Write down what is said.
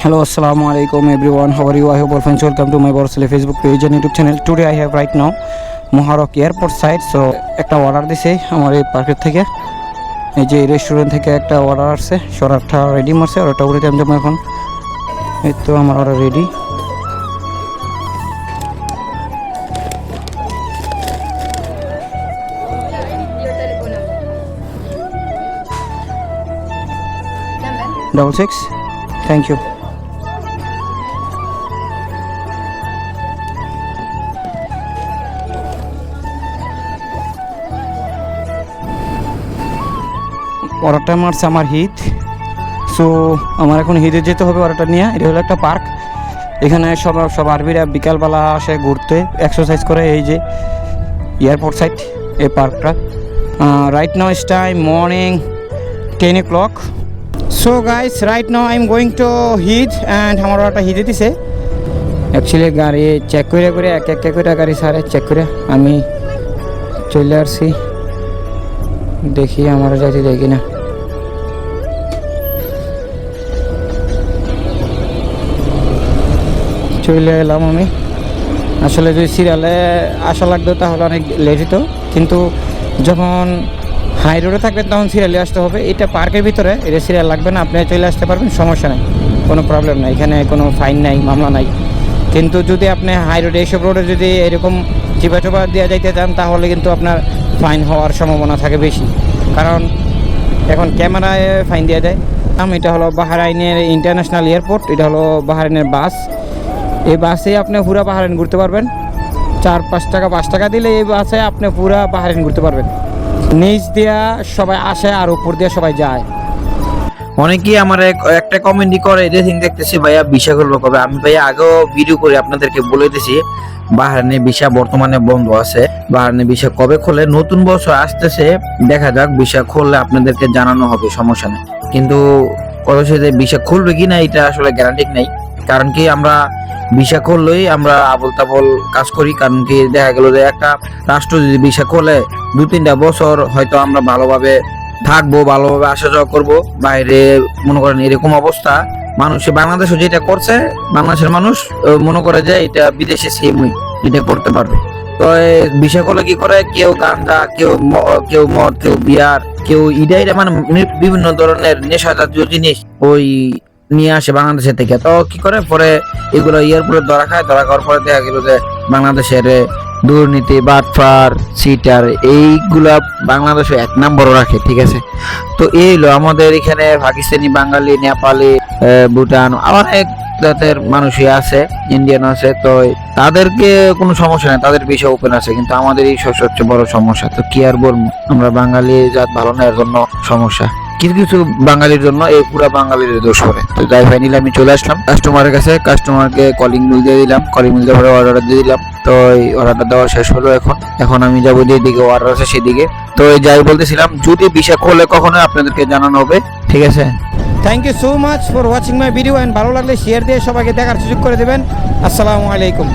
Hello, assalamu alaikum everyone. How are you? I hope all friends welcome to my Borsale Facebook page and YouTube channel. Today I have right now Moharok airport site. So একটা order দিছে আমার এই পার্কের থেকে, এই যে restaurant থেকে একটা অর্ডার আসছে, অর্ডারটা রেডি মারছে, অর্ডারটা উড়ে আমি যাবো এখন। এই তো আমার order ready. Double 6. Thank you. অর্ডারটা মারছে আমার হিট। সো আমার এখন হিটে যেতে হবে অর্ডারটা নিয়ে। এটা হলো একটা পার্ক, এখানে সব আরবিরা বিকালবেলা আসে ঘুরতে, এক্সারসাইজ করে। এই যে এয়ারপোর্ট সাইড এই পার্কটা। Right now it's time morning 10 o'clock. So guys, right now I am going to hit and আমার অর্ডারটা হিটে দিছে। অ্যাকচুয়ালি গাড়ি চেক করে এক করে গাড়ি সারে চেক করে আমি চলে আসছি। দেখি আমার যাইতে দেখি না। চলে এলাম আমি। আসলে যদি সিরিয়ালে আসা লাগতো তাহলে অনেক লেট হতো, কিন্তু যখন হাই রোডে থাকবেন তখন সিরিয়ালে আসতে হবে। এটা পার্কের ভিতরে, এটা সিরিয়াল লাগবে না, আপনি চলে আসতে পারবেন, সমস্যা নেই, কোনো প্রবলেম নাই, এখানে কোনো ফাইন নাই, মামলা নাই। কিন্তু যদি আপনি হাই রোডে এইসব রোডে যদি এরকম চিপা চোপা দেওয়া যাইতে চান তাহলে কিন্তু আপনার ফাইন হওয়ার সম্ভাবনা থাকে বেশি, কারণ এখন ক্যামেরায় ফাইন দেওয়া যায়। এটা হলো বাহরাইনের ইন্টারন্যাশনাল এয়ারপোর্ট, এটা হলো বাহরাইনের বাস। এই বাসে আপনি পুরা বাহরাইন ঘুরতে পারবেন। 4-5 টাকা 5 টাকা দিলে এই বাসে আপনি পুরা বাহরাইন ঘুরতে পারবেন। নিচ দিয়া সবাই আসে আর উপর দিয়ে সবাই যায়। অনেকেই আমার একটা কমেন্টই করে, রেসিং দেখতেছি ভাইয়া ভিসা করবো কবে। আমি ভাইয়া আগেও ভিডিও করে আপনাদেরকে বলে দিয়েছি বাহরাইনে ভিসা বর্তমানে বন্ধ আছে। বাহরাইনে ভিসা কবে খোলে, নতুন বছর আসতেছে, দেখা যাক। ভিসা খুললে আপনাদেরকে জানানো হবে, সমস্যা নেই। কিন্তু কত সাথে ভিসা খুলবে কিনা এটা আসলে গ্যারান্টি নেই, কারণ কি আমরা ভিসা করলেই আমরা আবল তাবল কাজ করি। কারণ কি দেখা গেল যে একটা রাষ্ট্র যদি ভিসা খোলে 2-3টা বছর হয়তো আমরা ভালোভাবে থাকবো, ভালোভাবে আসা যাওয়া করবো। বাইরে মনে করেন এরকম অবস্থা, মানুষ বাংলাদেশও যেটা করছে, বাংলাদেশের মানুষ মনে করে যে এটা বিদেশে সেমই এটা করতে পারবে। তো ভিসা করলে কি করে, কেউ গাঁজা, কেউ মদ, কেউ বিয়ার, কেউ ইডাইরা, মানে বিভিন্ন ধরনের নেশা জাতীয় জিনিস ওই নিয়ে আসে বাংলাদেশের থেকে। তো কি করে পরে এগুলো এয়ারপোর্টে ধরা খাওয়ার পরে দেখা গেল যে বাংলাদেশের দুর্নীতি, বাটফার, সিটার এইগুলা বাংলাদেশে 1 নম্বর রাখে, ঠিক আছে। তো এই হলো আমাদের এখানে পাকিস্তানি, বাঙালি, নেপালি, ভুটান, অনেক জাতের মানুষই আছে, ইন্ডিয়ান আছে। তো তাদেরকে কোনো সমস্যা নেই, তাদের ভিসা ওপেন আছে, কিন্তু আমাদের এই সবচেয়ে বড় সমস্যা। তো কি আর বলবো, আমরা বাঙালি জাত ভালো না, এর জন্য সমস্যা। কিছু কিছু বাঙালির জন্য এই পুরা বাঙালির দোষ করে। তো যাই ফাইনালি আমি চলে আসলাম কাস্টমারের কাছে, কাস্টমারকে কলিং বিল দিয়ে দিলাম, কলিং বিল দেওয়ার অর্ডার দিয়ে দিলাম। তো এই অর্ডারটা দেওয়া শেষ হলো। এখন আমি যাবো যেদিকে অর্ডার আছে সেদিকে। তো যাই বলতেছিলাম, যদি ভিসা খোলে কখনো আপনাদেরকে জানানো হবে, ঠিক আছে। Thank you so much for watching my video, and ভালো লাগলে শেয়ার দিয়ে সবাইকে দেখার সুযোগ করে দেবেন। আসসালামু আলাইকুম।